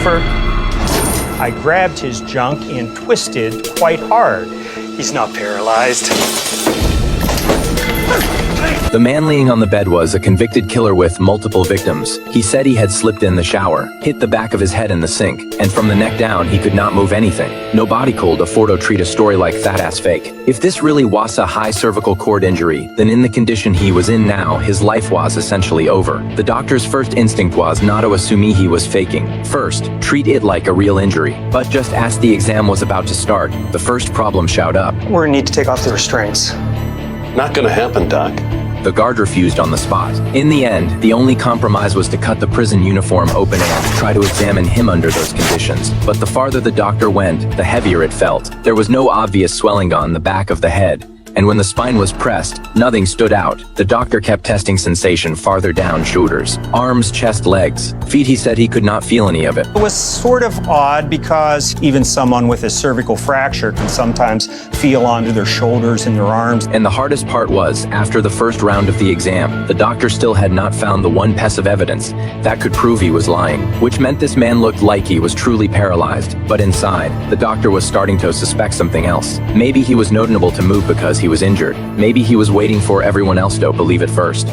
over. I grabbed his junk and twisted quite hard. He's not paralyzed. The man laying on the bed was a convicted killer with multiple victims. He said he had slipped in the shower, hit the back of his head in the sink, and from the neck down he could not move anything. Nobody could afford to treat a story like that as fake. If this really was a high cervical cord injury, then in the condition he was in now, his life was essentially over. The doctor's first instinct was not to assume he was faking. First, treat it like a real injury. But just as the exam was about to start, the first problem showed up. We're gonna need to take off the restraints. Not gonna happen, Doc. The guard refused on the spot. In the end, the only compromise was to cut the prison uniform open and try to examine him under those conditions. But the farther the doctor went, the heavier it felt. There was no obvious swelling on the back of the head, and when the spine was pressed, nothing stood out. The doctor kept testing sensation farther down shoulders, arms, chest, legs. Feet, he said he could not feel any of it. It was sort of odd because even someone with a cervical fracture can sometimes feel onto their shoulders and their arms. And the hardest part was, after the first round of the exam, the doctor still had not found the one piece of evidence that could prove he was lying, which meant this man looked like he was truly paralyzed. But inside, the doctor was starting to suspect something else. Maybe he was not able to move because he was injured. Maybe he was waiting for everyone else to believe it first.